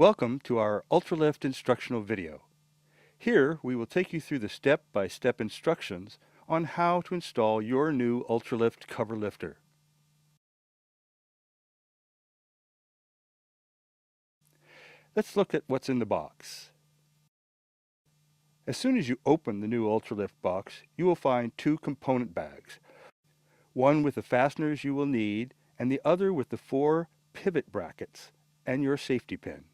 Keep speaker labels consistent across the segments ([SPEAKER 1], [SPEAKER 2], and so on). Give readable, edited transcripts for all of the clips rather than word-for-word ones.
[SPEAKER 1] Welcome to our UltraLift instructional video. Here we will take you through the step-by-step instructions on how to install your new UltraLift cover lifter. Let's look at what's in the box. As soon as you open the new UltraLift box, you will find two component bags, one with the fasteners you will need and the other with the 4 pivot brackets and your safety pin.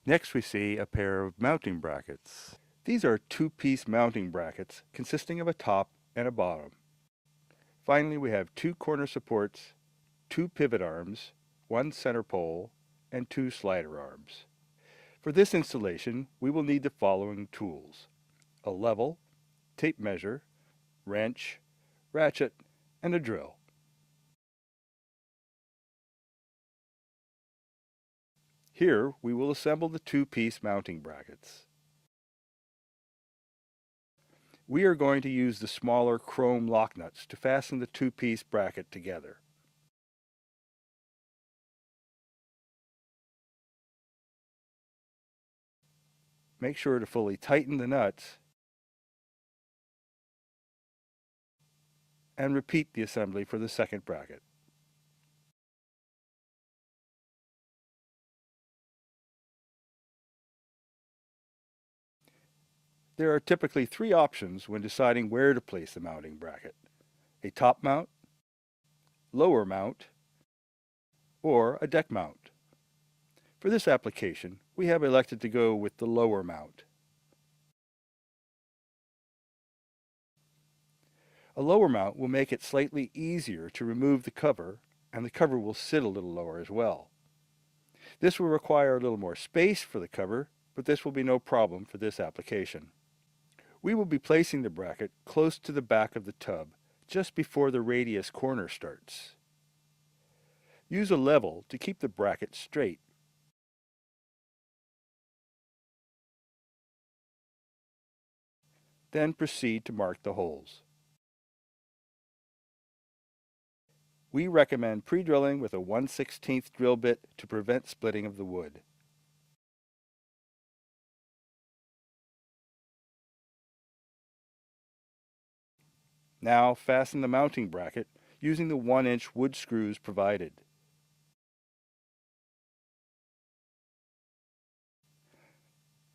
[SPEAKER 1] Next we see a pair of mounting brackets. These are 2-piece mounting brackets consisting of a top and a bottom. Finally, we have 2 corner supports, 2 pivot arms, 1 center pole, and 2 slider arms. For this installation, we will need the following tools: a level, tape measure, wrench, ratchet, and a drill. Here, we will assemble the 2-piece mounting brackets. We are going to use the smaller chrome lock nuts to fasten the 2-piece bracket together. Make sure to fully tighten the nuts and repeat the assembly for the second bracket. There are typically 3 options when deciding where to place the mounting bracket: a top mount, lower mount, or a deck mount. For this application, we have elected to go with the lower mount. A lower mount will make it slightly easier to remove the cover, and the cover will sit a little lower as well. This will require a little more space for the cover, but this will be no problem for this application. We will be placing the bracket close to the back of the tub, just before the radius corner starts. Use a level to keep the bracket straight. Then proceed to mark the holes. We recommend pre-drilling with a 1/16 drill bit to prevent splitting of the wood. Now fasten the mounting bracket using the 1-inch wood screws provided.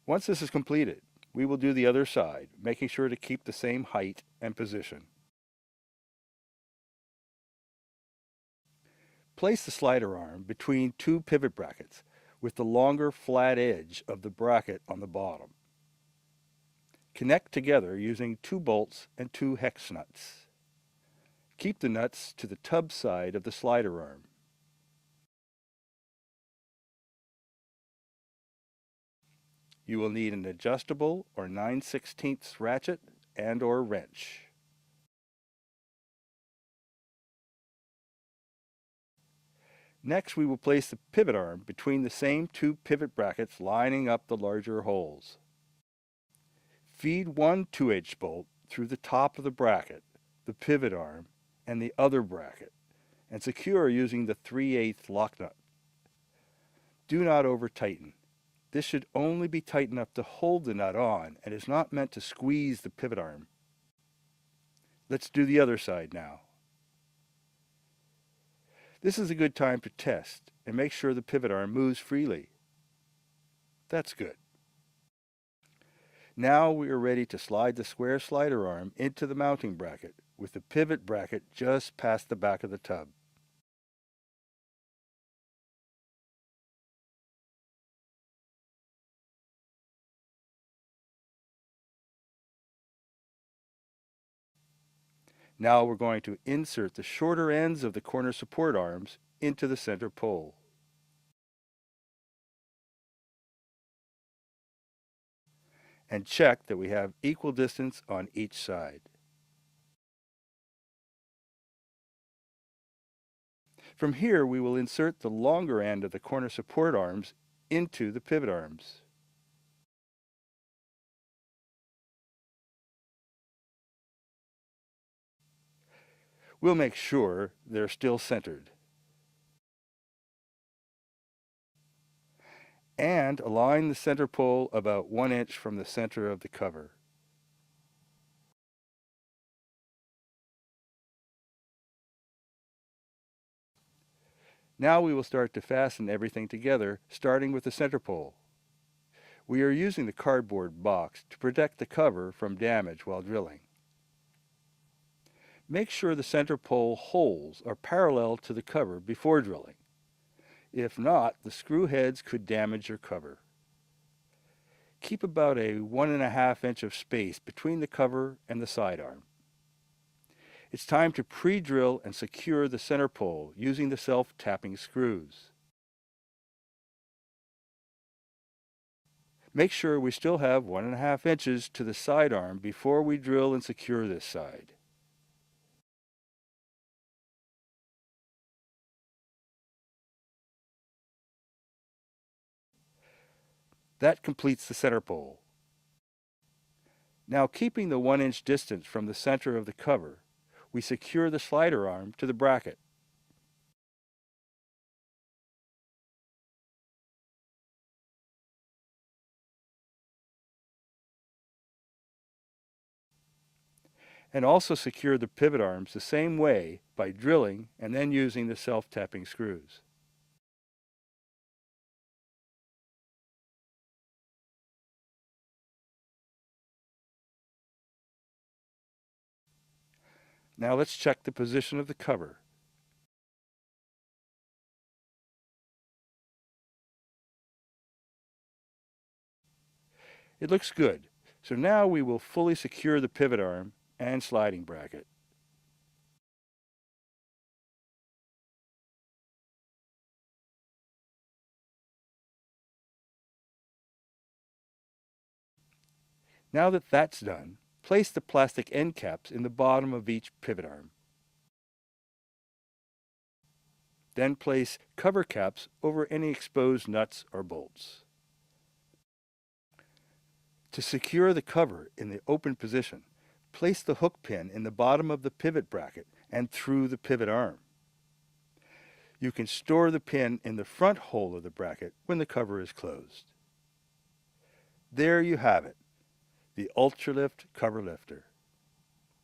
[SPEAKER 1] Once this is completed, we will do the other side, making sure to keep the same height and position. Place the slider arm between 2 pivot brackets with the longer flat edge of the bracket on the bottom. Connect together using 2 bolts and 2 hex nuts. Keep the nuts to the tub side of the slider arm. You will need an adjustable or 9/16 ratchet and/or wrench. Next, we will place the pivot arm between the same 2 pivot brackets lining up the larger holes. Feed one 2H bolt through the top of the bracket, the pivot arm, and the other bracket, and secure using the 3/8 lock nut. Do not over-tighten. This should only be tight enough to hold the nut on and is not meant to squeeze the pivot arm. Let's do the other side now. This is a good time to test and make sure the pivot arm moves freely. That's good. Now we are ready to slide the square slider arm into the mounting bracket with the pivot bracket just past the back of the tub. Now we're going to insert the shorter ends of the corner support arms into the center pole. And check that we have equal distance on each side. From here, we will insert the longer end of the corner support arms into the pivot arms. We'll make sure they're still centered. and align the center pole about 1 inch from the center of the cover. Now we will start to fasten everything together, starting with the center pole. We are using the cardboard box to protect the cover from damage while drilling. Make sure the center pole holes are parallel to the cover before drilling. If not, the screw heads could damage your cover. Keep about a 1.5 inch of space between the cover and the sidearm. It's time to pre-drill and secure the center pole using the self-tapping screws. Make sure we still have 1.5 inches to the sidearm before we drill and secure this side. That completes the center pole. Now, keeping the 1 inch distance from the center of the cover, we secure the slider arm to the bracket. And also secure the pivot arms the same way by drilling and then using the self-tapping screws. Now let's check the position of the cover. It looks good, so now we will fully secure the pivot arm and sliding bracket. Now that that's done, place the plastic end caps in the bottom of each pivot arm. Then place cover caps over any exposed nuts or bolts. To secure the cover in the open position, place the hook pin in the bottom of the pivot bracket and through the pivot arm. You can store the pin in the front hole of the bracket when the cover is closed. There you have it, the UltraLift cover lifter.